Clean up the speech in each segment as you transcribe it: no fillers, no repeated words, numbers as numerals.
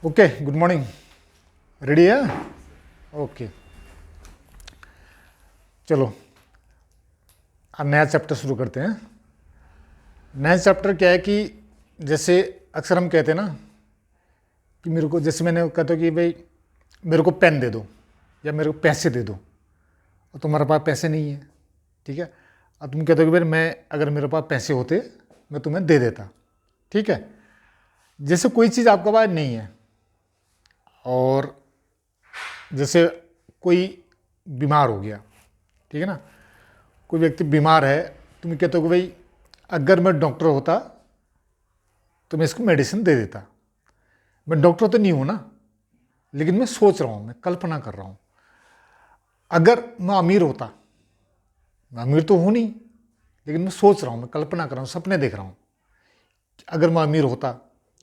Okay, good morning. Ready है? Okay, चलो अब नया चैप्टर शुरू करते हैं। नया चैप्टर क्या है कि जैसे अक्सर हम कहते हैं ना कि मेरे को, जैसे मैंने कहता कि भाई मेरे को पेन दे दो या मेरे को पैसे दे दो, और तुम्हारे पास पैसे नहीं है, ठीक है। अब तुम कहते हो कि भाई मैं, अगर मेरे पास पैसे होते मैं तुम्हें दे देता, ठीक है। जैसे कोई चीज़ आपके पास नहीं है, और जैसे कोई बीमार हो गया, ठीक है ना, कोई व्यक्ति बीमार है, तुम कहते हो कि भाई अगर मैं डॉक्टर होता तो मैं इसको मेडिसिन दे देता। मैं डॉक्टर तो नहीं हूं ना, लेकिन मैं सोच रहा हूं, मैं कल्पना कर रहा हूं। अगर मैं अमीर होता, मैं अमीर तो हूं नहीं, लेकिन मैं सोच रहा हूं, मैं कल्पना कर रहा हूं, सपने देख रहा हूं। अगर मैं अमीर होता,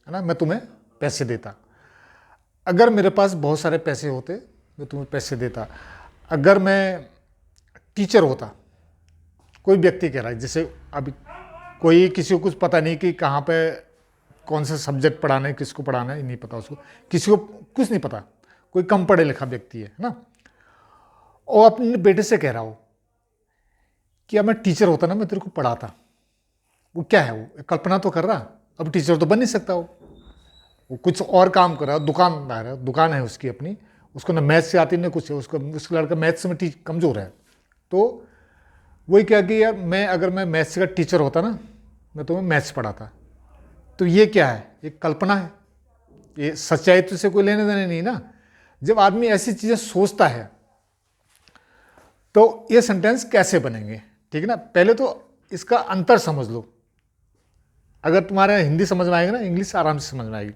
है ना, मैं तुम्हें पैसे देता। अगर मेरे पास बहुत सारे पैसे होते मैं तुम्हें पैसे देता। अगर मैं टीचर होता, कोई व्यक्ति कह रहा है, जैसे अभी कोई किसी को कुछ पता नहीं कि कहाँ पे कौन सा सब्जेक्ट पढ़ाना है, किसको पढ़ाना है, नहीं पता उसको, किसी को कुछ नहीं पता, कोई कम पढ़े लिखा व्यक्ति है ना, और अपने बेटे से कह रहा हो कि अब मैं टीचर होता ना, मैं तेरे को पढ़ाता। वो क्या है, वो कल्पना तो कर रहा, अब टीचर तो बन नहीं सकता वो कुछ और काम कर रहा है, दुकानदार है, दुकान है उसकी अपनी, उसको ना मैथ्स से आती ना कुछ है, उसका उसका लड़का मैथ्स में कमज़ोर है। तो वही क्या कि यार मैं, अगर मैं मैथ्स का टीचर होता ना, मैं तुम्हें मैथ्स पढ़ाता। तो ये क्या है, ये कल्पना है, ये सच्चाई तो से कोई लेने देने नहीं ना। जब आदमी ऐसी चीज़ें सोचता है तो ये सेंटेंस कैसे बनेंगे, ठीक है ना। पहले तो इसका अंतर समझ लो। अगर तुम्हारे हिंदी समझ में आएगी ना, इंग्लिश आराम से समझ में आएगी।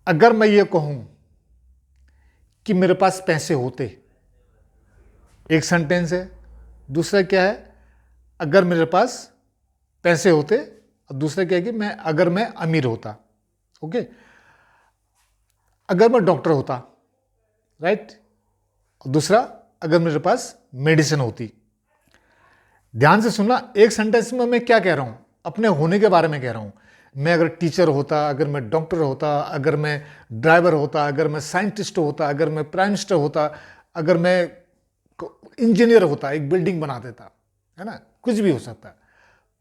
अगर मैं ये कहूं कि मेरे पास पैसे होते, एक सेंटेंस है। दूसरा क्या है, अगर मेरे पास पैसे होते, और दूसरा क्या है कि मैं, अगर मैं अमीर होता। ओके, अगर मैं डॉक्टर होता, राइट, और दूसरा अगर मेरे पास मेडिसिन होती। ध्यान से सुनना, एक सेंटेंस में मैं क्या कह रहा हूं, अपने होने के बारे में कह रहा हूं। मैं अगर टीचर होता, अगर मैं डॉक्टर होता, अगर मैं ड्राइवर होता, अगर मैं साइंटिस्ट होता, अगर मैं प्राइम मिनिस्टर होता, अगर मैं इंजीनियर होता, एक बिल्डिंग बना देता, है ना, कुछ भी हो सकता है।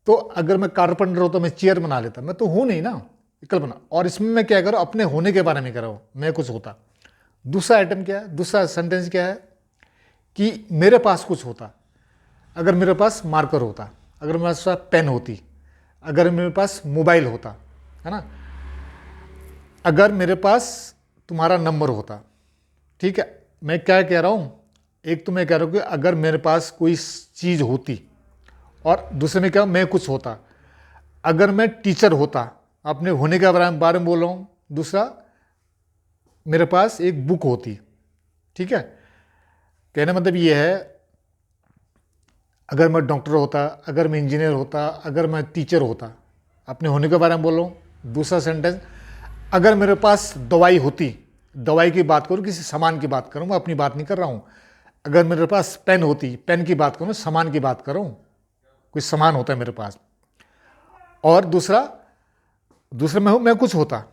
तो अगर मैं कारपेंटर होता, मैं चेयर बना लेता। मैं तो हूं नहीं ना, कल्पना। और इसमें मैं क्या कर रहा हूं, अपने होने के बारे में कह रहा हूं, मैं कुछ होता। दूसरा आइटम क्या है, दूसरा सेंटेंस क्या है कि मेरे पास कुछ होता। अगर मेरे पास मार्कर होता, अगर मेरे पास पेन होती, अगर मेरे पास मोबाइल होता, है ना, अगर मेरे पास तुम्हारा नंबर होता, ठीक है। मैं क्या कह रहा हूं, एक तो मैं कह रहा हूं कि अगर मेरे पास कोई चीज़ होती, और दूसरे में क्या, मैं कुछ होता। अगर मैं टीचर होता, अपने होने के बारे में बोल रहा हूं। दूसरा, मेरे पास एक बुक होती, ठीक है। कहने मतलब ये है, अगर मैं डॉक्टर होता, अगर मैं इंजीनियर होता, अगर मैं टीचर होता, अपने होने के बारे में बोल रहा हूँ। दूसरा सेंटेंस, अगर मेरे पास दवाई होती, दवाई की बात करूँ, किसी सामान की बात करूँ, मैं अपनी बात नहीं कर रहा हूँ। अगर मेरे पास पेन होती, पेन की बात करूँ, सामान की बात करूँ, कोई सामान होता है मेरे पास। और दूसरा, दूसरा मैं कुछ होता।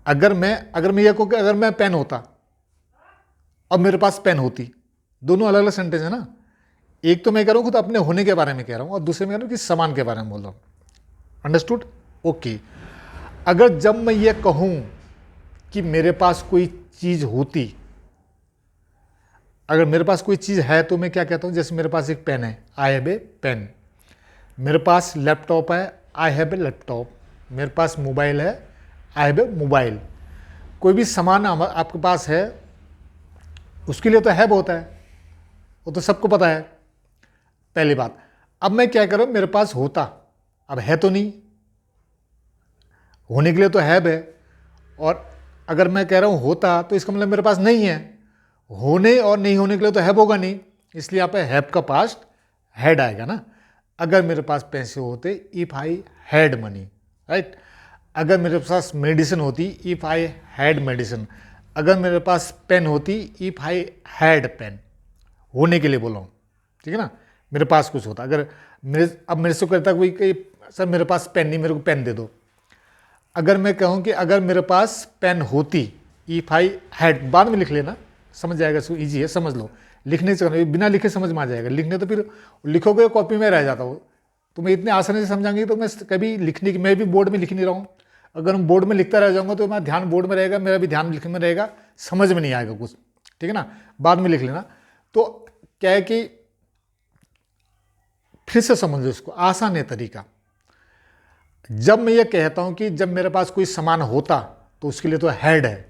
अगर मैं ये कहूँ कि अगर मैं पेन होता और मेरे पास पेन होती, दोनों अलग अलग सेंटेंस है ना। एक तो मैं कह रहा हूँ खुद अपने होने के बारे में कह रहा हूँ, और दूसरे में कह रहा हूँ कि सामान के बारे में बोल रहा हूँ। अंडरस्टूड? ओके। अगर जब मैं ये कहूँ कि मेरे पास कोई चीज़ होती, अगर मेरे पास कोई चीज़ है तो मैं क्या कहता हूँ, जैसे मेरे पास एक पेन है, आई हैव ए पेन। मेरे पास लैपटॉप है, आई हैव ए लैपटॉप। मेरे पास मोबाइल है, आई हैव ए मोबाइल। कोई भी सामान आपके पास है, उसके लिए तो हैव होता है, वो तो सबको पता है, पहली बात। अब मैं क्या कर रहा हूं, मेरे पास होता, अब है तो नहीं, होने के लिए तो हैव है। और अगर मैं कह रहा हूं होता, तो इसका मतलब मेरे पास नहीं है। होने और नहीं होने के लिए तो हैव होगा नहीं, इसलिए यहाँ पे हैव का पास्ट हैड आएगा ना। अगर मेरे पास पैसे होते, if I had money, right. अगर मेरे पास मेडिसिन होती, इफ आई हैड मेडिसिन। अगर मेरे पास पेन होती, इफ आई हैड पेन। होने के लिए बोला हूँ, ठीक है ना। मेरे पास कुछ होता, अगर अब मेरे से कहता कोई कि सर मेरे पास पेन नहीं, मेरे को पेन दे दो। अगर मैं कहूँ कि अगर मेरे पास पेन होती, इफ आई हैड, बाद में लिख लेना, समझ जाएगा, सो ईजी है, समझ लो। लिखने से बिना लिखे समझ में आ जाएगा, लिखने तो फिर लिखोगे कॉपी में रह जाता हो। तो मैं इतने आसानी से समझाएंगे तो मैं कभी लिखने की, मैं भी बोर्ड में लिख नहीं रहा हूँ। अगर मैं बोर्ड में लिखता रह जाऊँगा तो मेरा ध्यान बोर्ड में रहेगा, मेरा भी ध्यान लिखने में रहेगा, समझ में नहीं आएगा कुछ, ठीक है ना। बाद में लिख लेना। तो क्या है कि फिर से समझ लो इसको, आसान है तरीका। जब मैं ये कहता हूँ कि जब मेरे पास कोई सामान होता तो उसके लिए तो हैड है।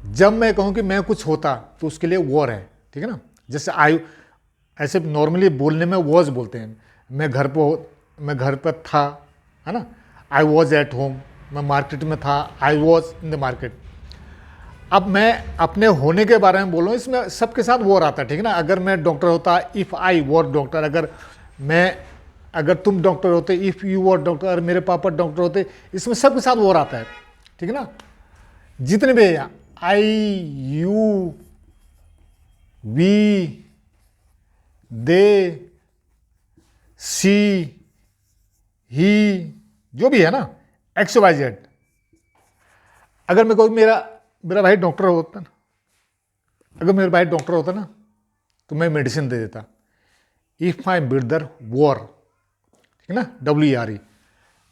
जब मैं कहूँ कि मैं कुछ होता तो उसके लिए वॉर है, ठीक है ना। जैसे आई, ऐसे नॉर्मली बोलने में वॉज बोलते हैं। मैं घर पर था, है ना, आई वॉज एट होम। मैं मार्केट में था, I was in the market. अब मैं अपने होने के बारे में बोल रहा हूँ, इसमें सबके साथ वॉर आता है, ठीक है ना। अगर मैं डॉक्टर होता, इफ़ आई वॉर डॉक्टर, अगर तुम डॉक्टर होते, इफ़ यू वॉर डॉक्टर, अगर मेरे पापा डॉक्टर होते, इसमें सबके साथ वॉर आता है, ठीक है ना। जितने भी आई, यू, वी, दे, सी, ही, जो भी है ना, एक्स वाई जेड। अगर मैं कोई मेरा भाई डॉक्टर होता ना, अगर मेरा भाई डॉक्टर होता ना तो मैं मेडिसिन दे देता। इफ माई ब्रदर वॉर, ठीक है ना, WERE।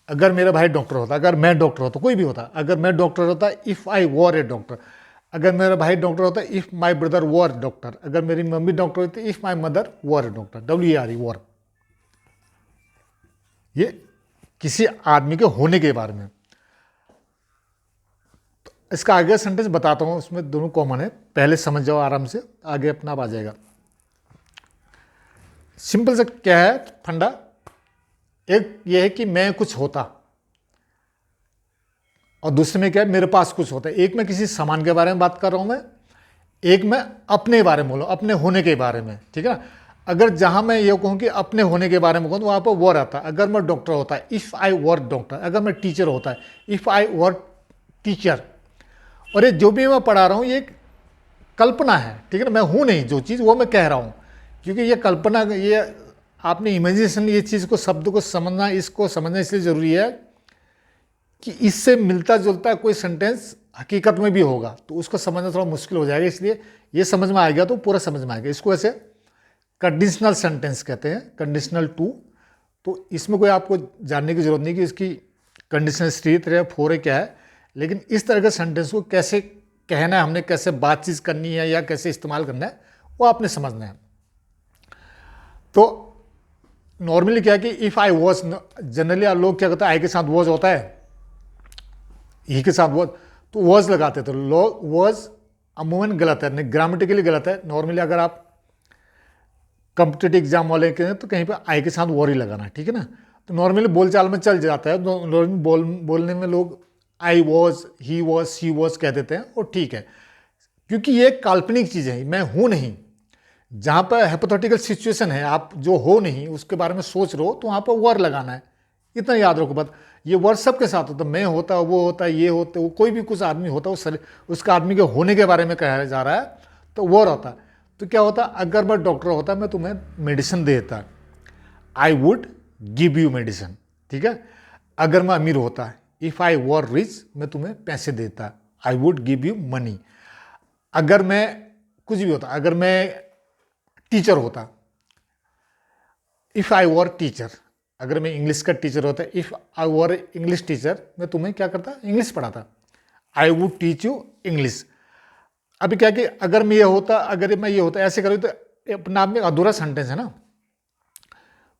अगर मेरा भाई डॉक्टर होता, अगर मैं डॉक्टर होता, कोई भी होता, अगर मैं डॉक्टर होता, if I were A doctor. अगर मेरा भाई डॉक्टर होता, if my brother war doctor. अगर मेरी मम्मी डॉक्टर होती, if my mother war A doctor. WERE, war. ये किसी आदमी के होने के बारे में। तो इसका आगे सेंटेंस बताता हूँ, उसमें दोनों कॉमन है, पहले समझ जाओ आराम से, आगे अपना आप आ जाएगा। सिंपल से क्या है फंडा, एक ये है कि मैं कुछ होता, और दूसरे में क्या है, मेरे पास कुछ होता है। एक मैं किसी सामान के बारे में बात कर रहा हूं मैं, एक मैं अपने बारे में बोल रहा हूं, अपने होने के बारे में, ठीक है ना। अगर जहां मैं ये कहूं कि अपने होने के बारे में कहूं तो वहां पर वॉर आता है। अगर मैं डॉक्टर होता है, इफ आई वर डॉक्टर। अगर मैं टीचर होता है, इफ आई वर टीचर। और ये जो भी मैं पढ़ा रहा हूं ये कल्पना है, ठीक है ना, मैं हूं नहीं जो चीज़, वो मैं कह रहा हूं। क्योंकि ये कल्पना, ये आपने इमेजिनेशन, ये चीज़ को, शब्द को समझना, इसको समझना इसलिए ज़रूरी है कि इससे मिलता जुलता कोई सेंटेंस हकीकत में भी होगा तो उसको समझना थोड़ा मुश्किल हो जाएगा। इसलिए ये समझ में आ गया तो पूरा समझ में आएगा। इसको ऐसे कंडीशनल सेंटेंस कहते हैं, कंडीशनल टू। तो इसमें कोई आपको जानने की जरूरत नहीं कि इसकी कंडीशनल 3 है, 4 है, क्या है। लेकिन इस तरह के सेंटेंस को कैसे कहना है, हमने कैसे बातचीत करनी है या कैसे इस्तेमाल करना है, वो आपने समझना है। तो नॉर्मली क्या है कि इफ आई वॉज, जनरली लोग क्या कहते हैं, आई के साथ वॉज होता है, ही के साथ वॉज, तो वॉज लगाते थे लोग। वॉज अमूमन गलत है, ग्रामेटिकली गलत है। नॉर्मली अगर आप कॉम्पिटेटिव एग्जाम वाले के हैं तो कहीं पे आई के साथ वॉर ही लगाना है, ठीक है ना। तो नॉर्मली बोलचाल में चल जाता है, बोलने में लोग I was, he was, she was कह देते हैं, और ठीक है, क्योंकि ये काल्पनिक चीज़ है, मैं हूँ नहीं। जहाँ पर हाइपोथेटिकल सिचुएशन है, आप जो हो नहीं उसके बारे में सोच रहे हो, तो वहाँ पर वर लगाना है। इतना याद रखो बात। ये वर्ड सबके साथ होता है, मैं होता, वो होता, ये होता, वो कोई भी कुछ आदमी होता, उसका आदमी के होने के बारे में कहा जा रहा है तो वॉर होता। तो क्या होता, अगर मैं डॉक्टर होता मैं तुम्हें मेडिसिन देता, I would give you medicine, ठीक है। अगर मैं अमीर होता, इफ आई वर रिच, मैं तुम्हें पैसे देता, I would give you money. अगर मैं कुछ भी होता, अगर मैं टीचर होता, इफ आई वर टीचर। अगर मैं इंग्लिश का टीचर होता, if I were English teacher, मैं तुम्हें क्या करता, इंग्लिश पढ़ाता, I would teach you English. अभी क्या कि अगर मैं ये होता, अगर मैं ये होता, ऐसे करूँ तो अपने आप में अधूरा सेंटेंस है ना।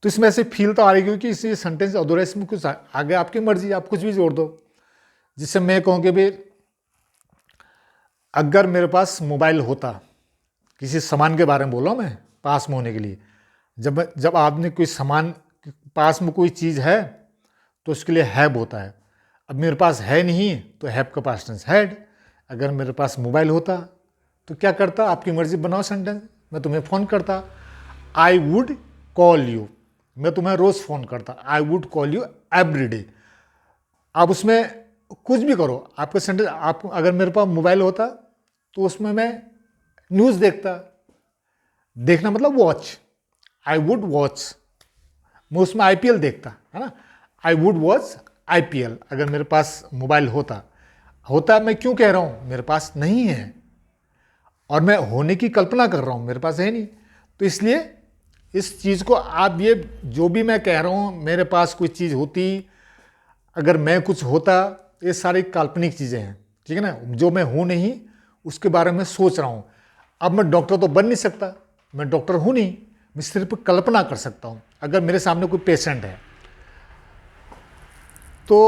तो इसमें ऐसे फील तो आ रही क्योंकि इसी सेंटेंस अधूरा, इसमें कुछ आगे आपकी मर्जी, आप कुछ भी जोड़ दो। जिससे मैं कहूँ कि भाई अगर मेरे पास मोबाइल होता, किसी सामान के बारे में बोल रहा हूँ मैं, पास में होने के लिए। जब आदमी कोई सामान पास में कोई चीज़ है तो उसके लिए हैव होता है। अब मेरे पास है नहीं तो हैव का पास्ट टेंस हैड। अगर मेरे पास मोबाइल होता तो क्या करता, आपकी मर्जी बनाओ सेंटेंस, मैं तुम्हें फ़ोन करता, आई वुड कॉल यू, मैं तुम्हें रोज़ फ़ोन करता, I would call you every day. आप उसमें कुछ भी करो, आपका सेंटेंस। आप अगर मेरे पास मोबाइल होता तो उसमें मैं न्यूज़ देखता, देखना मतलब वॉच, आई वुड वॉच, मैं उसमें IPL देखता, है ना, आई वुड वॉच IPL, अगर मेरे पास मोबाइल होता, मैं क्यों कह रहा हूँ, मेरे पास नहीं है और मैं होने की कल्पना कर रहा हूँ, मेरे पास है नहीं। तो इसलिए इस चीज़ को आप, ये जो भी मैं कह रहा हूँ, मेरे पास कोई चीज़ होती, अगर मैं कुछ होता, ये सारी काल्पनिक चीज़ें हैं, ठीक है ना, जो मैं हूँ नहीं उसके बारे में सोच रहा हूँ। अब मैं डॉक्टर तो बन नहीं सकता, मैं डॉक्टर हूँ नहीं, मैं सिर्फ कल्पना कर सकता हूँ। अगर मेरे सामने कोई पेशेंट है तो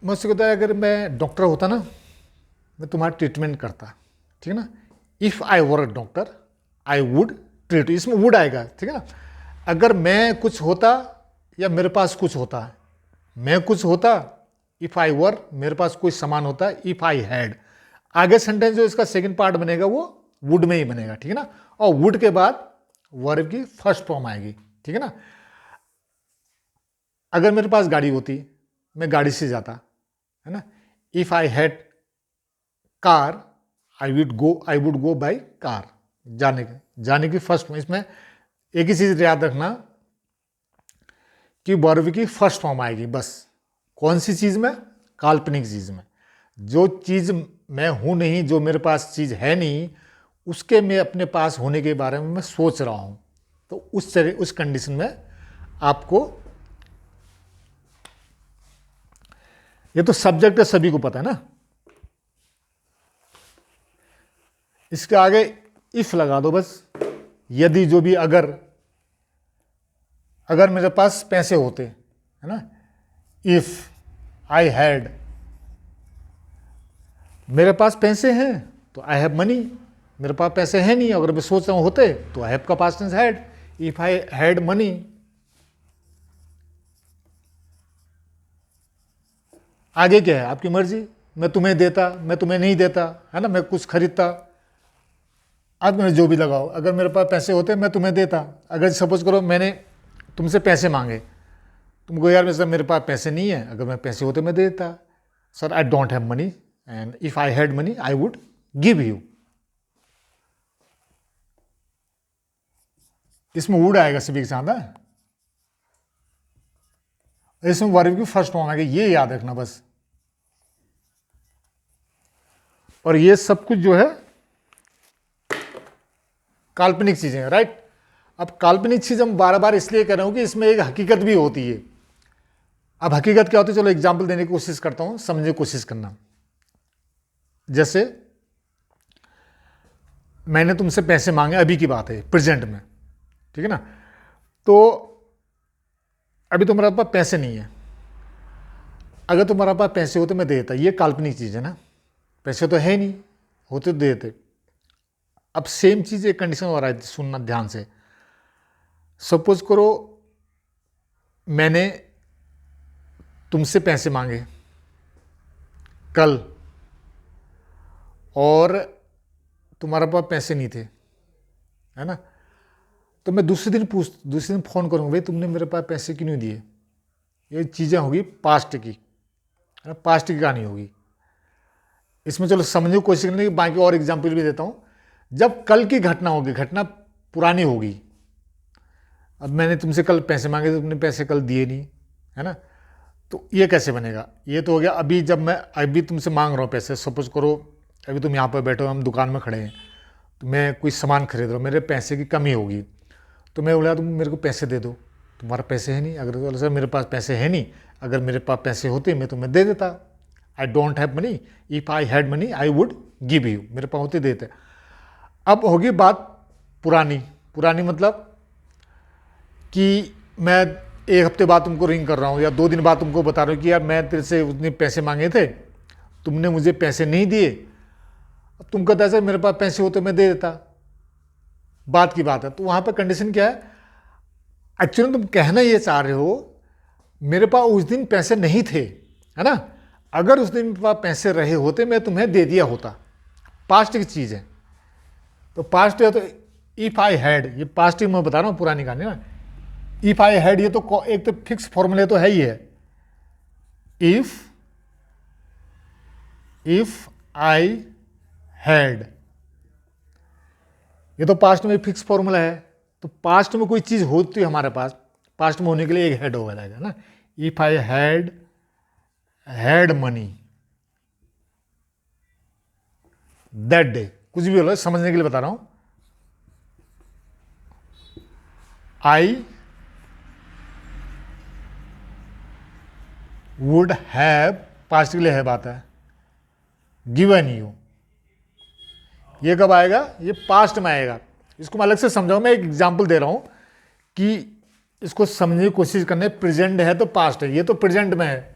मैं उससे कहता है, अगर मैं डॉक्टर होता ना, मैं तुम्हारा ट्रीटमेंट करता, ठीक है ना। If I were a doctor I would treat, इसमें वुड आएगा, ठीक है ना। अगर मैं कुछ होता या मेरे पास कुछ होता, मैं कुछ होता, इफ़ आई वर, मेरे पास कोई सामान होता, इफ़ आई हैड, आगे सेंटेंस जो इसका सेकंड पार्ट बनेगा वो वुड में ही बनेगा, ठीक है ना। और वुड के बाद वर्ब की फर्स्ट फॉर्म आएगी, ठीक है ना। अगर मेरे पास गाड़ी होती, मैं गाड़ी से जाता, है ना। If I had car I would go by car, जाने की फर्स्ट फॉर्म। इसमें एक ही चीज याद रखना कि वर्ब की फर्स्ट फॉर्म आएगी बस। कौन सी चीज में? काल्पनिक चीज में। जो चीज मैं हूं नहीं, जो मेरे पास चीज है नहीं, उसके मैं अपने पास होने के बारे में मैं सोच रहा हूं, तो उस कंडीशन में आपको, ये तो सब्जेक्ट है, सभी को पता है ना। इसके आगे इफ लगा दो बस, यदि, जो भी, अगर मेरे पास पैसे होते, है ना, इफ आई हैड, मेरे पास पैसे हैं तो आई हैव मनी, मेरे पास पैसे हैं नहीं, अगर मैं सोच रहा हूं होते तो आई हैव का past tense had, if I had money. आगे क्या है? आपकी मर्जी, मैं तुम्हें देता, मैं तुम्हें नहीं देता, है ना, मैं कुछ खरीदता, अब मैंने जो भी लगाओ, अगर मेरे पास पैसे होते मैं तुम्हें देता। अगर सपोज करो मैंने तुमसे पैसे मांगे, तुमको यार मेरे पास पैसे नहीं है, अगर मैं पैसे होते मैं दे देता। Sir I don't have money and if I had money I would give you. इसमें वुड आएगा सभी के साथ है, इसमें वर्ब की फर्स्ट फॉर्म आएगा, ये याद रखना बस। और ये सब कुछ जो है काल्पनिक चीजें हैं, राइट। अब काल्पनिक चीज हम बार बार इसलिए कह रहा हूं कि इसमें एक हकीकत भी होती है। अब हकीकत क्या होती है, चलो एग्जाम्पल देने की कोशिश करता हूं, समझने की कोशिश करना। जैसे मैंने तुमसे पैसे मांगे, अभी की बात है, प्रेजेंट में, ठीक है ना। तो अभी तुम्हारे पास पैसे नहीं है, अगर तुम्हारे पास पैसे होते मैं दे देता, ये काल्पनिक चीज है ना, पैसे तो है नहीं, होते तो दे देते। अब सेम चीज एक कंडीशन हो रहा है, सुनना ध्यान से। सपोज करो मैंने तुमसे पैसे मांगे कल और तुम्हारे पास पैसे नहीं थे, है ना, तो मैं दूसरे दिन फोन करूंगा, भाई तुमने मेरे पास पैसे क्यों नहीं दिए। ये चीज़ें होगी पास्ट की, है ना, पास्ट की कहानी होगी। इसमें चलो समझने की कोशिश करने की, बाकी और एग्जाम्पल भी देता हूं। जब कल की घटना होगी, घटना पुरानी होगी, अब मैंने तुमसे कल पैसे मांगे तो तुमने पैसे कल दिए नहीं, है ना, तो ये कैसे बनेगा? ये तो हो गया अभी, जब मैं अभी तुमसे मांग रहा हूँ पैसे। सपोज करो अभी तुम यहाँ पर बैठो, हम दुकान में खड़े हैं, तो मैं कोई सामान खरीद रहा हूँ, मेरे पैसे की कमी होगी, तो मैं बोला तुम मेरे को पैसे दे दो, तुम्हारा पैसे है नहीं। अगर तो सर मेरे पास पैसे है नहीं, अगर मेरे पास पैसे होते मैं तुम्हें दे देता। I don't have money, if I had money I would give you, मेरे पास होते देते। अब होगी बात पुरानी, पुरानी मतलब कि मैं एक हफ्ते बाद तुमको रिंग कर रहा हूँ या 2 दिन बाद तुमको बता रहा हूँ कि यार मैं तेरे से उतने पैसे मांगे थे, तुमने मुझे पैसे नहीं दिए। अब तुम कहता है सर मेरे पास पैसे होते मैं दे देता, बात की बात है। तो वहाँ पर कंडीशन क्या है? एक्चुअली तुम कहना ये चाह रहे हो मेरे पास उस दिन पैसे नहीं थे, है ना, अगर उस दिन मेरे पास पैसे रहे होते मैं तुम्हें दे दिया होता। पास्ट की चीज़ है, तो पास्ट है तो इफ आई हैड, ये पास्ट ही मैं बता रहा हूँ, पुरानी कहानी ना। इफ आई हैड ये तो एक तो फिक्स फॉर्मूले तो है ही है, इफ आई हैड, ये तो पास्ट में फिक्स फॉर्मूला है। तो पास्ट में कोई चीज होती है हमारे पास, पास्ट में होने के लिए एक हैड हो जाएगा ना। If I had had money that day, कुछ भी बोलो, समझने के लिए बता रहा हूं। आई वुड हैव, पास्ट के लिए है बात है, गिवन यू, ये कब आएगा, ये पास्ट में आएगा। इसको मैं अलग से समझाऊं, मैं एक एग्जांपल दे रहा हूं कि इसको समझने की कोशिश करने। प्रेजेंट है तो पास्ट है, ये तो प्रेजेंट में है,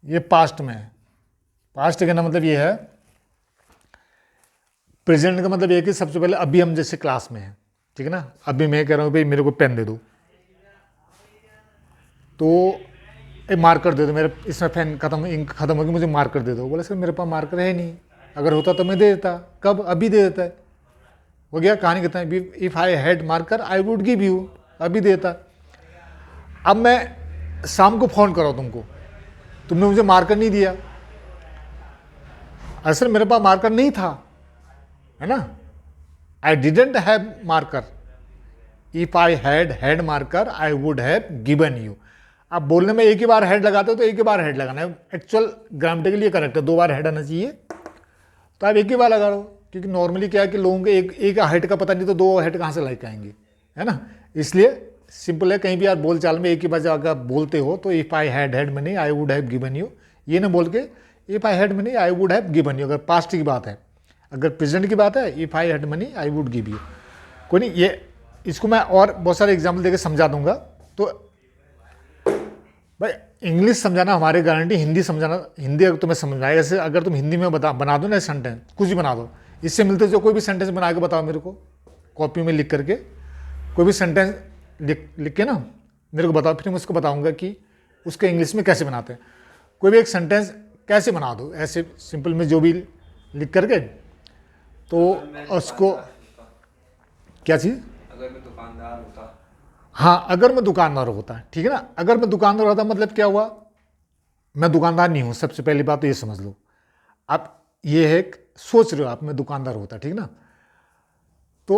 ये पास्ट में है। पास्ट कहना मतलब ये है, प्रेजेंट का मतलब ये कि सबसे पहले अभी हम जैसे क्लास में हैं, ठीक है ना, अभी मैं कह रहा हूँ भाई मेरे को पेन दे दो, तो एक मार्कर दे दो, मेरे इसमें पेन खत्म, इंक खत्म होगी, मुझे मार्कर दे दो। बोले सर मेरे पास मार्कर है नहीं, अगर होता तो मैं दे देता, कब, अभी दे देता है, हो गया, कहानी कहता है if I had marker I would give you, अभी देता। अब मैं शाम को फोन करो तुमको, तुमने मुझे मार्कर नहीं दिया, असल मेरे पास मार्कर नहीं था, है ना, I didn't have marker, if I had marker I would have given you. आप बोलने में एक ही बार हेड लगाते हो तो एक ही बार हेड लगाना है, एक्चुअल ग्रामेटिकली करेक्ट है, दो बार हेड आना चाहिए, तो आप एक ही बार लगा लो, क्योंकि नॉर्मली क्या है कि लोगों को एक हेड का पता नहीं तो दो हेड कहाँ से लेके आएंगे, है ना। इसलिए सिंपल है, कहीं भी आप बोल चाल में एक ही बार अगर आप बोलते हो तो if I had money I would have given you, ये ना बोल के if I had money I would have given you, अगर पास्ट की बात है। अगर प्रेजेंट की बात है, if I had money I would give you. कोई नहीं, ये इसको मैं और बहुत सारे एग्जाम्पल देके समझा दूंगा। तो भाई इंग्लिश समझाना हमारी गारंटी, हिंदी समझाना, हिंदी अगर तुम्हें समझ में आए, ऐसे अगर तुम हिंदी में बना दो ना सेंटेंस, कुछ भी बना दो, इससे मिलते जो कोई भी सेंटेंस बना के बताओ मेरे को, कॉपी में लिख करके कोई भी सेंटेंस लिख के ना मेरे को बताओ, फिर मैं उसको बताऊंगा कि उसके इंग्लिश में कैसे बनाते हैं। कोई भी एक सेंटेंस कैसे बना दो ऐसे सिंपल में जो भी लिख करके, तो उसको क्या चीज़, अगर मैं दुकानदार होता, हाँ अगर मैं दुकानदार होता, ठीक है ना, अगर मैं दुकानदार होता मतलब क्या हुआ, मैं दुकानदार नहीं हूँ, सबसे पहली बात तो ये समझ लो। आप ये है सोच रहे हो आप, मैं दुकानदार होता, ठीक ना, तो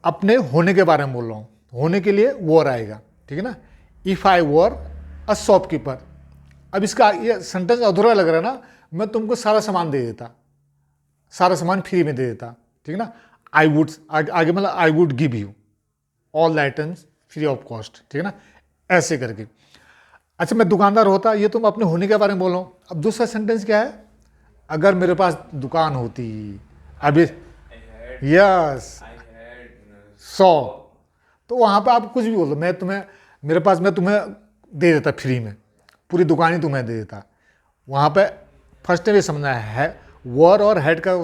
अपने होने के बारे में बोल रहा हूँ, होने के लिए वॉर आएगा, ठीक है ना, if I war a shopkeeper. अब इसका ये सेंटेंस अधूरा लग रहा है ना, मैं तुमको सारा सामान दे देता, सारा सामान फ्री में दे देता, ठीक है ना, आई वुड आगे मतलब I would give you all the items free of cost, ठीक है ना, ऐसे करके। अच्छा मैं दुकानदार होता, ये तुम अपने होने के बारे में बोल रहा हूँ। अब दूसरा सेंटेंस क्या है, अगर मेरे पास दुकान होती, अभी यस आई हैड 100, तो वहाँ पे आप कुछ भी बोल दो, मैं तुम्हें, मेरे पास मैं तुम्हें दे देता फ्री में, पूरी दुकान ही तुम्हें दे देता। वहाँ पे फर्स्ट में भी समझना है वर और हेड का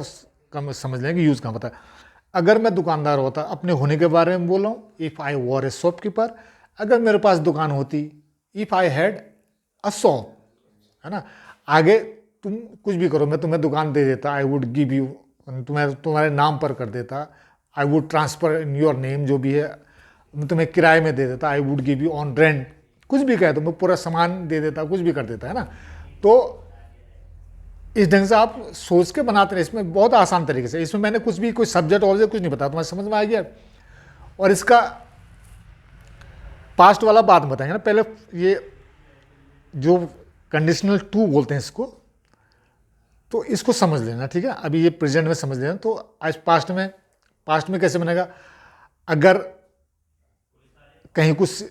कम समझ लें कि यूज़ कहाँ पता है। अगर मैं दुकानदार होता, अपने होने के बारे में बोल रहा हूँ, if I were A shopkeeper, अगर मेरे पास दुकान होती, if I had a shop, है ना। आगे तुम कुछ भी करो, मैं तुम्हें दुकान दे देता, आई वुड गिव यू, तुम्हें तुम्हारे नाम पर कर देता, I would transfer in your name, जो भी है, मैं तुम्हें किराए में दे देता, I would give you on rent, कुछ भी कहे तो मैं पूरा सामान दे देता, कुछ भी कर देता, है ना। तो इस ढंग से आप सोच के बनाते हैं, इसमें बहुत आसान तरीके से, इसमें मैंने कुछ भी कोई सब्जेक्ट ऑब्जेक्ट कुछ नहीं बताया, तुम्हारे समझ में आ गया। और इसका पास्ट वाला बात बताएंगे ना, पहले ये जो कंडीशनल टू बोलते हैं इसको, तो इसको समझ लेना, ठीक है। अभी ये प्रेजेंट में समझ लेना, तो आज पास्ट में कैसे बनेगा, अगर कहीं कुछ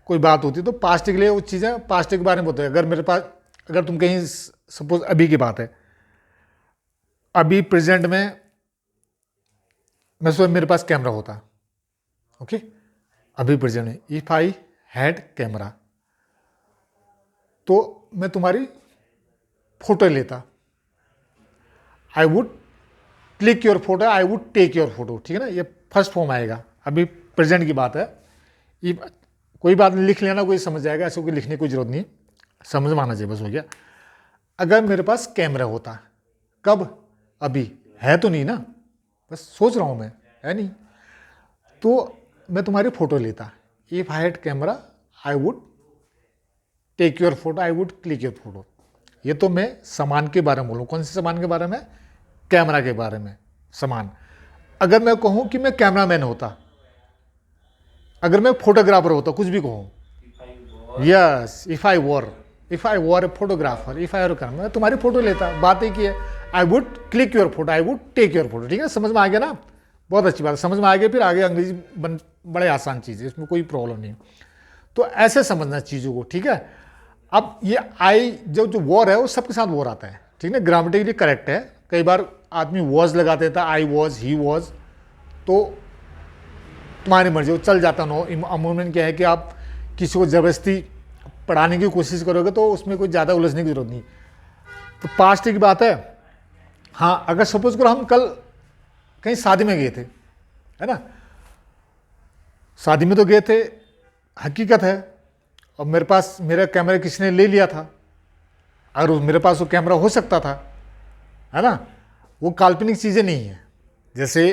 कोई बात होती है तो पास्ट के लिए वो चीज़ें पास्ट के बारे में होते हैं। अगर मेरे पास, अगर तुम कहीं सपोज अभी की बात है, अभी प्रेजेंट में मैं सोच मेरे पास कैमरा होता, ओके, अभी प्रेजेंट में इफ आई हैड कैमरा, तो मैं तुम्हारी फोटो लेता, I would click your photo, I would take your photo, ठीक है ना, ये फर्स्ट फॉर्म आएगा, अभी प्रेजेंट की बात है। कोई बात नहीं, लिख लेना, कोई समझ जाएगा, ऐसे कोई लिखने की कोई जरूरत नहीं, समझ में आना चाहिए, बस हो गया। अगर मेरे पास कैमरा होता, कब, अभी है तो नहीं ना, बस सोच रहा हूँ मैं, है नहीं, तो मैं तुम्हारी फोटो लेता, if I had camera I would take your photo, I would click your photo. ये तो मैं सामान के बारे में बोलूँ, कौन से सामान के बारे में, कैमरा के बारे में सामान। अगर मैं कहूँ कि मैं कैमरामैन होता, अगर मैं फोटोग्राफर होता, कुछ भी कहूँ, if I was yes, if I were a photographer, if I कर, मैं तुम्हारी फोटो लेता, बात ही की है। I would click your photo, I would take your photo. ठीक है, समझ में आ गया ना, बहुत अच्छी बात, समझ में आ गया। फिर आगे अंग्रेजी बड़े आसान चीज़ है, इसमें कोई प्रॉब्लम नहीं। तो ऐसे समझना चीज़ों को, ठीक है। अब ये आई जो वॉर है वो सबके साथ वॉर आता है, ठीक है, ग्रामेटिकली करेक्ट है। कई बार आदमी वॉज लगा देता, आई वॉज, ही वॉज, तो तुम्हारी मर्जी, वो चल जाता। नो अमूमन क्या है कि आप किसी को ज़बरदस्ती पढ़ाने की कोशिश करोगे तो उसमें कोई ज़्यादा उलझने की जरूरत नहीं। तो पास्ट की बात है। हाँ, अगर सपोज करो हम कल कहीं शादी में गए थे, है ना, शादी में तो गए थे, हकीकत है, और मेरे पास मेरा कैमरा किसी ने ले लिया था, अगर मेरे पास वो कैमरा हो सकता था, है ना, वो काल्पनिक चीज़ें नहीं है। जैसे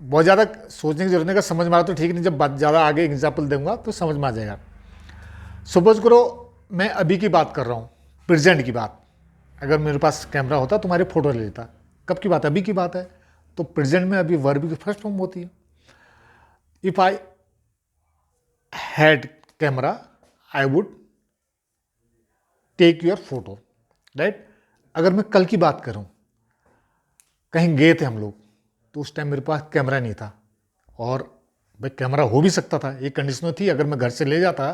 बहुत ज़्यादा सोचने की जरूरत नहीं, का समझ में आ रहा तो ठीक नहीं, जब बात ज़्यादा आगे एग्जाम्पल दूंगा तो समझ में आ जाएगा। सपोज करो मैं अभी की बात कर रहा हूँ, प्रेजेंट की बात, अगर मेरे पास कैमरा होता तुम्हारी फ़ोटो ले लेता। कब की बात है? अभी की बात है। तो प्रेजेंट में अभी वर्ब की फर्स्ट फॉर्म होती है। If I had camera I would take your photo, right. अगर मैं कल की बात करूं, कहीं गए थे हम लोग, तो उस टाइम मेरे पास कैमरा नहीं था, और भाई कैमरा हो भी सकता था, एक कंडीशन थी, अगर मैं घर से ले जाता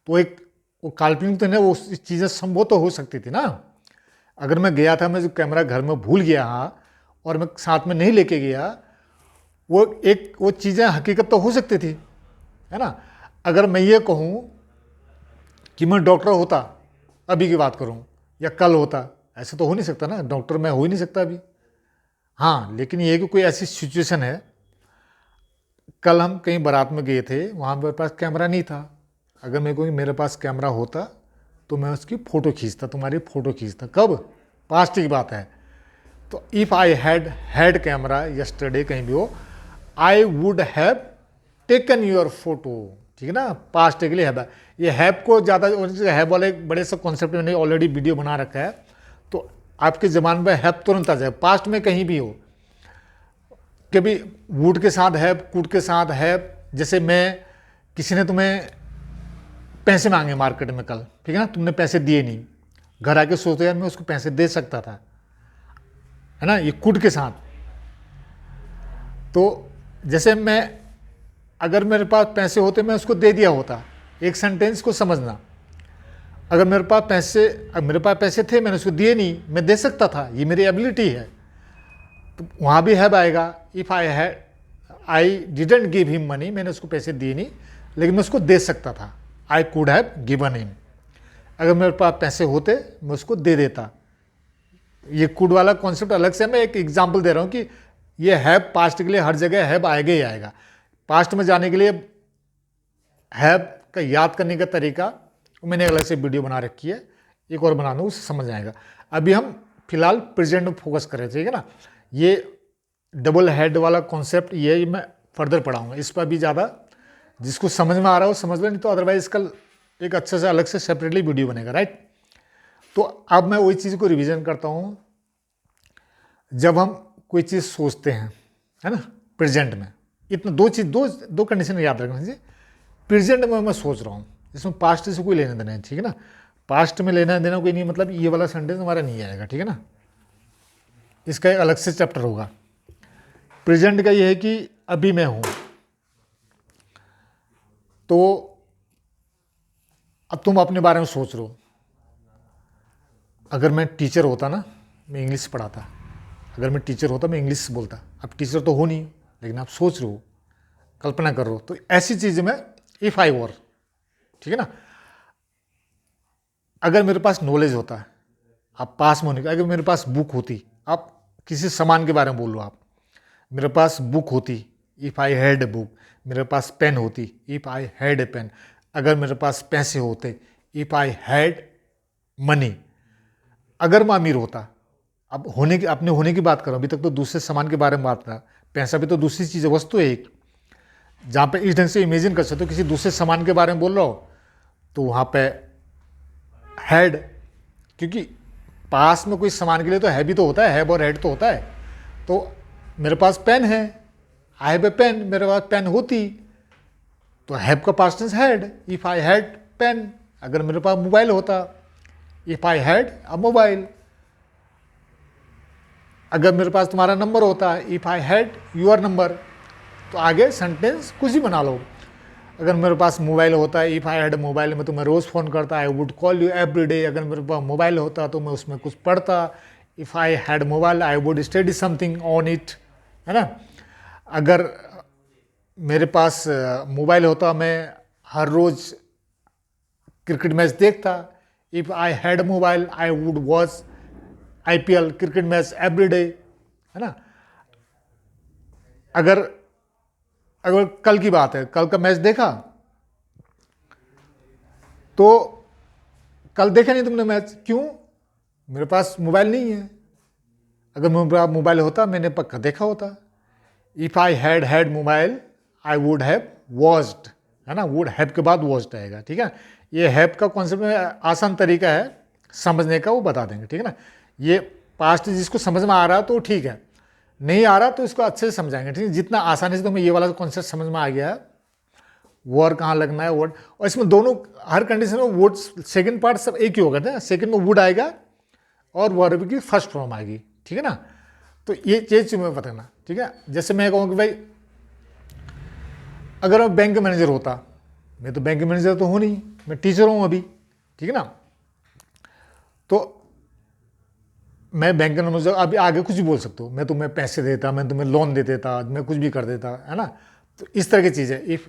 तो एक वो काल्पनिक तो नहीं, वो चीज़ें संभव तो हो सकती थी ना। अगर मैं गया था, मैं जो कैमरा घर में भूल गया हाँ, और मैं साथ में नहीं लेके गया, वो चीज़ें हकीकत तो हो सकती थी, है ना। अगर मैं ये कहूँ कि मैं डॉक्टर होता, अभी की बात करूं, या कल होता, ऐसे तो हो नहीं सकता ना, डॉक्टर मैं हो ही नहीं सकता अभी। हाँ, लेकिन ये कि कोई ऐसी सिचुएशन है, कल हम कहीं बारात में गए थे, वहाँ मेरे पास कैमरा नहीं था। अगर मेरे पास कैमरा होता तो मैं उसकी फ़ोटो खींचता, तुम्हारी फ़ोटो खींचता। कब? पास्ट की बात है। तो if I had camera yesterday, कहीं भी हो, I would have taken your photo, ठीक है ना, पास्ट के लिए हैव। ये हैव को ज़्यादा हैव वाले बड़े से कॉन्सेप्ट मैंने ऑलरेडी वीडियो बना रखा है, तो आपके ज़बान में हैव तुरंत आ जाए। पास्ट में कहीं भी हो, कभी वुड के साथ हैव, कुड के साथ हैव। जैसे मैं, किसी ने तुम्हें पैसे मांगे मार्केट में कल, ठीक है ना, तुमने पैसे दिए नहीं, घर आके सोचते यार मैं उसको पैसे दे सकता था, है ना, ये कुड के साथ। तो जैसे मैं, अगर मेरे पास पैसे होते मैं उसको दे दिया होता। एक सेंटेंस को समझना, अगर मेरे पास पैसे थे, मैंने उसको दिए नहीं, मैं दे सकता था, ये मेरी एबिलिटी है, तो वहाँ भी हैव आएगा। If I didn't give him money, मैंने उसको पैसे दिए नहीं, लेकिन मैं उसको दे सकता था, I could have given him. अगर मेरे पास पैसे होते मैं उसको दे देता। ये कुड वाला कॉन्सेप्ट अलग से, मैं एक एग्जाम्पल दे रहा हूँ कि ये हैव पास्ट के लिए हर जगह हैव आएगा ही आएगा। पास्ट में जाने के लिए हैव का याद करने का तरीका मैंने अलग से वीडियो बना रखी है, एक और बना दूँ, उससे समझ आएगा। अभी हम फिलहाल प्रेजेंट में फोकस करें, ठीक है ना। ये डबल हेड वाला कॉन्सेप्ट ये मैं फर्दर पढ़ाऊँगा, इस पर भी ज़्यादा जिसको समझ में आ रहा हो समझ लो, नहीं तो अदरवाइज कल एक अच्छे से अलग से सेपरेटली वीडियो बनेगा, राइट। तो अब मैं वही चीज़ को रिवीजन करता हूँ। जब हम कोई चीज़ सोचते हैं, है ना, प्रेजेंट में, इतना दो कंडीशन याद रखना चाहिए। प्रेजेंट में मैं सोच रहा हूँ, इसमें पास्ट से कोई लेना देना है, ठीक है ना। पास्ट में लेना देना कोई नहीं, मतलब ये वाला सेंटेंस हमारा नहीं आएगा, ठीक है ना, इसका एक अलग से चैप्टर होगा। प्रेजेंट का ये है कि अभी मैं हूँ, तो अब तुम अपने बारे में सोच लो। अगर मैं टीचर होता ना, मैं इंग्लिश पढ़ाता। अगर मैं टीचर होता मैं इंग्लिश बोलता। अब टीचर तो हो नहीं, लेकिन आप सोच रहे हो, कल्पना कर रहे हो, तो ऐसी चीज़ में इफ़ आई वर, ठीक है ना। अगर मेरे पास नॉलेज होता है, आप पास में होने का, अगर मेरे पास बुक होती, आप किसी सामान के बारे में बोल लो, आप, मेरे पास बुक होती, if I had a book. मेरे पास पेन होती, if I had a pen. अगर मेरे पास पैसे होते, इफ़ आई हैड मनी। अगर मैं अमीर होता, अब अपने होने की बात करो, अभी तक तो दूसरे सामान के बारे में बात करा, पैसा भी तो दूसरी चीज़ है, वस्तु है एक, जहाँ पे इस ढंग से इमेजिन कर सकते हो किसी दूसरे सामान के बारे में बोल रहा हो, तो वहाँ पे हैड, क्योंकि पास में कोई सामान के लिए तो है भी तो होता है, हैव और हैड तो होता है। तो मेरे पास पेन है, आई हैव ए पेन, मेरे पास पेन होती, तो हैव का past tense had. If I had pen अगर मेरे पास मोबाइल होता, if I had a mobile. अगर मेरे पास तुम्हारा नंबर होता, if I had your number. तो आगे सेंटेंस कुछ ही बना लो। अगर मेरे पास मोबाइल होता है, इफ़ आई हैड मोबाइल, मैं तुम्हें रोज़ फ़ोन करता, I would call you every day. अगर मेरे पास मोबाइल होता तो मैं उसमें कुछ पढ़ता, if I had mobile I would study something on it, है ना। अगर मेरे पास मोबाइल होता, मैं हर रोज़ क्रिकेट मैच देखता, if I had mobile I would watch IPL cricket match every day, है ना। अगर अगर कल की बात है, कल का मैच देखा, तो कल देखा नहीं तुमने मैच, क्यों? मेरे पास मोबाइल नहीं है। अगर मेरे पास मोबाइल होता मैंने पक्का देखा होता। If I had mobile I would have watched, है ना, वुड हैव के बाद वॉच्ड आएगा, ठीक है। ये हैव का कॉन्सेप्ट में आसान तरीका है समझने का, वो बता देंगे, ठीक है ना। ये पास्ट जिसको समझ में आ रहा तो ठीक है, नहीं आ रहा तो इसको अच्छे से समझाएंगे, ठीक है। जितना आसानी से तुम्हें ये वाला कॉन्सेप्ट समझ में आ गया है, वर्ड कहाँ लगना है, वर्ड, और इसमें दोनों हर कंडीशन में वर्ड सेकंड पार्ट सब एक ही होगा ना, सेकंड में वुड आएगा और वर्ब की फर्स्ट फॉर्म आएगी, ठीक है ना। तो ये चीज़ तुम्हें बताना, ठीक है। जैसे मैं कहूँ कि भाई अगर मैं बैंक मैनेजर होता, मैं तो बैंक मैनेजर तो हूँ नहीं, मैं टीचर हूँ अभी, ठीक है ना। तो मैं बैंक मैनेजर, अभी आगे कुछ भी बोल सकते हो, मैं तुम्हें पैसे देता, मैं तुम्हें लोन दे देता, मैं कुछ भी कर देता, है ना। तो इस तरह की चीज़ है। इफ़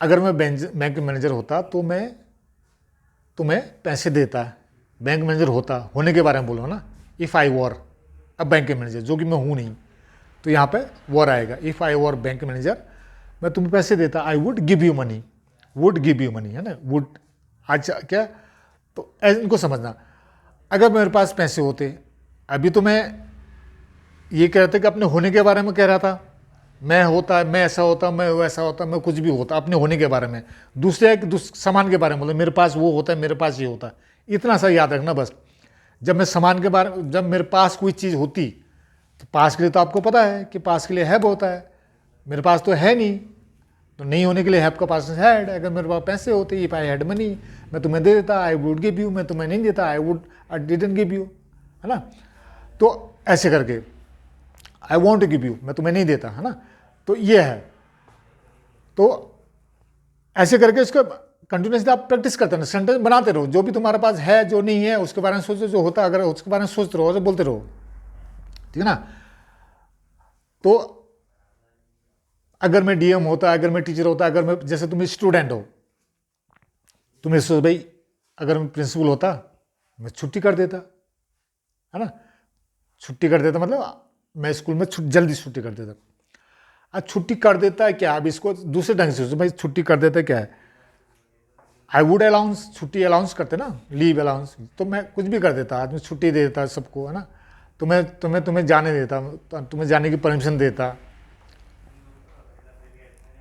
अगर मैं बैंक मैनेजर होता तो मैं तुम्हें पैसे देता, बैंक मैनेजर होता, होने के बारे में बोलो ना। इफ़ आई वॉर अब बैंक मैनेजर, जो कि मैं हूँ नहीं, तो यहाँ पे वॉर आएगा। If I war bank manager, मैं तुम्हें पैसे देता, I would give you money, would give you money, है ना, वुड। आज क्या, तो इनको समझना। अगर मेरे पास पैसे होते, अभी तो मैं ये कह रहा था कि अपने होने के बारे में कह रहा था, मैं होता, मैं ऐसा होता, मैं वैसा होता, मैं कुछ भी होता, अपने होने के बारे में। दूसरे सामान के बारे में बोलो, मेरे पास वो होता है, मेरे पास ये होता है, इतना सा याद रखना बस। जब मैं सामान के बारे में, जब मेरे पास कोई चीज़ होती, तो पास के लिए तो आपको पता है कि पास के लिए हैव होता है, मेरे पास तो है नहीं, तो नहीं होने के लिए हैव का पास हैड। अगर मेरे पास पैसे होते, इफ आई हैड मनी, मैं तुम्हें दे देता, आई वुड गिव यू, मैं तुम्हें नहीं देता, आई डिडंट गिव यू, है ना। तो ऐसे करके I want to give you, मैं तुम्हें नहीं देता, है ना। तो ये है। तो ऐसे करके इसको कंटिन्यूसली आप प्रैक्टिस करते रहो, सेंटेंस बनाते रहो, जो भी तुम्हारे पास है, जो नहीं है उसके बारे में सोचो, जो होता अगर उसके बारे में सोचते रहो और बोलते रहो, ठीक है ना। तो अगर मैं डीएम होता, अगर मैं टीचर होता, अगर मैं, जैसे तुम स्टूडेंट हो, तुम्हें सोच भाई अगर मैं प्रिंसिपल होता, मैं छुट्टी कर देता, है ना। छुट्टी कर देता मतलब मैं स्कूल में जल्दी छुट्टी कर देता। अब छुट्टी कर देता है क्या, अब इसको दूसरे ढंग से सोचो भाई, छुट्टी कर देता है क्या है, आई वुड अलाउंस, छुट्टी अलाउंस करते ना, लीव अलाउंस, तो मैं कुछ भी कर देता, आदमी छुट्टी दे देता सबको, है ना। तुम्हें जाने देता, तुम्हें जाने की परमिशन देता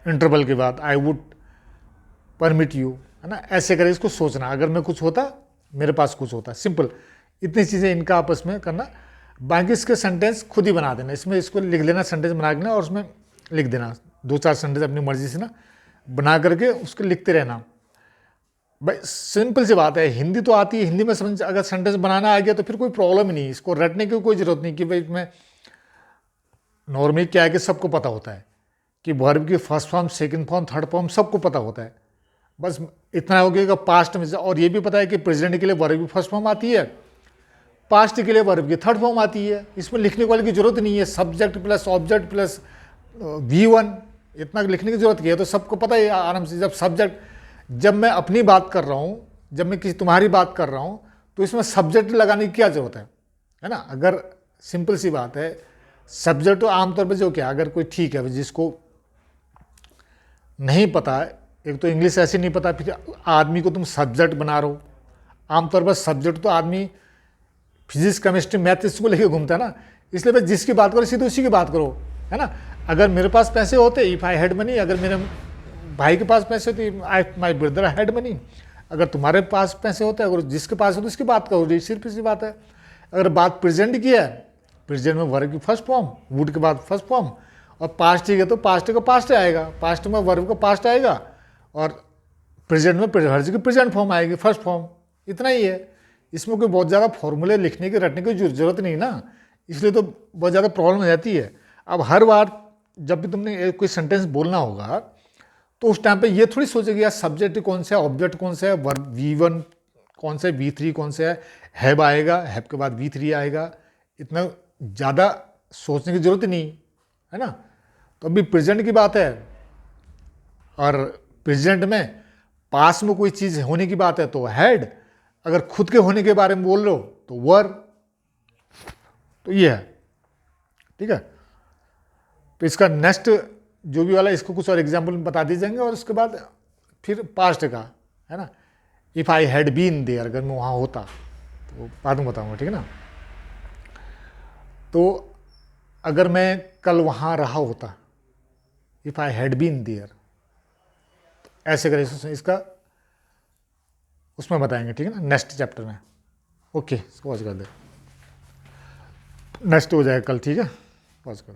इंटरवल के बाद, आई वुड परमिट यू, है ना। ऐसे करे इसको सोचना, अगर मैं कुछ होता, मेरे पास कुछ होता, सिंपल। इतनी चीज़ें इनका आपस में करना, बाकी इसके सेंटेंस खुद ही बना देना, इसमें इसको लिख लेना, सेंटेंस बना देना और उसमें लिख देना, 2-4 सेंटेंस अपनी मर्जी से ना बना करके उसको लिखते रहना। भाई सिंपल सी बात है, हिंदी तो आती है, हिंदी में समझ, अगर सेंटेंस बनाना आ गया तो फिर कोई प्रॉब्लम ही नहीं, इसको रटने की कोई ज़रूरत नहीं कि भाई इसमें नॉर्मली क्या है कि सबको पता होता है कि वर्ब की first form, second form, third form सबको पता होता है। बस इतना हो गया कि पास्ट में, और ये भी पता है कि प्रेजेंट के लिए वर्ब की फर्स्ट फॉर्म आती है, पास्ट के लिए वर्ब की थर्ड फॉर्म आती है। इसमें लिखने वाले की जरूरत नहीं है, subject plus object plus V1, इतना लिखने की जरूरत क्या है, तो सबको पता है आराम से। जब सब्जेक्ट, जब मैं अपनी बात कर रहा हूँ, जब मैं किसी तुम्हारी बात कर रहा हूँ, तो इसमें सब्जेक्ट लगाने की क्या जरूरत है ना। अगर सिंपल सी बात है, सब्जेक्ट तो आमतौर पर जो क्या, अगर कोई ठीक है जिसको नहीं पता है, एक तो इंग्लिश ऐसे नहीं पता, फिर आदमी को तुम सब्जेक्ट बना रहे हो। आमतौर पर सब्जेक्ट तो आदमी फिजिक्स, केमिस्ट्री, मैथ इसको लेके घूमता है ना, इसलिए भाई जिसकी बात करो सीधे उसी की बात करो, है ना। अगर मेरे पास पैसे होते, इफ आई हैड मनी, अगर मेरे भाई के पास पैसे होते, आई माई ब्रदर हैड मनी। अगर तुम्हारे पास पैसे होते, अगर जिसके पास हो तो उसकी बात करो, सिर्फ इसी बात है। अगर बात प्रेजेंट की है, प्रेजेंट में वर्ब की फर्स्ट फॉर्म, वुड के बाद फर्स्ट फॉर्म, और पास्ट की है तो पास्ट का पास्ट आएगा, पास्ट में वर्ब का पास्ट आएगा, और प्रेजेंट में हर जगह प्रेजेंट फॉर्म आएगी, फर्स्ट फॉर्म, इतना ही है। इसमें कोई बहुत ज़्यादा फॉर्मूले लिखने की रटने की जरूरत नहीं ना, इसलिए तो बहुत ज़्यादा प्रॉब्लम हो जाती है। अब हर बार जब भी तुमने कोई सेंटेंस बोलना होगा तो उस टाइम पे ये थोड़ी सोचेगी यार सब्जेक्ट कौन सा है, ऑब्जेक्ट कौन सा है, वर्ब V1 कौन सा है, V3 कौन सा है, हैव आएगा, हैव के बाद V3 आएगा, इतना ज़्यादा सोचने की जरूरत ही नहीं है ना। तो अभी प्रेजेंट की बात है, और प्रेजेंट में पास में कोई चीज़ होने की बात है तो हैड, अगर खुद के होने के बारे में बोल रहे हो तो वर। तो ये है, ठीक है। तो इसका नेक्स्ट जो भी वाला, इसको कुछ और एग्जाम्पल बता दिए जाएंगे, और उसके बाद फिर पास्ट का है ना, if I had been there, अगर मैं वहाँ होता, तो बाद में बताऊँगा, ठीक है ना। तो अगर मैं कल वहाँ रहा होता, if I had been there, ऐसे करें इसका, उसमें बताएंगे, ठीक है ना, नेक्स्ट चैप्टर में। ओके, पॉज कर दे, नेक्स्ट हो जाएगा कल, ठीक है, पॉज कर दे।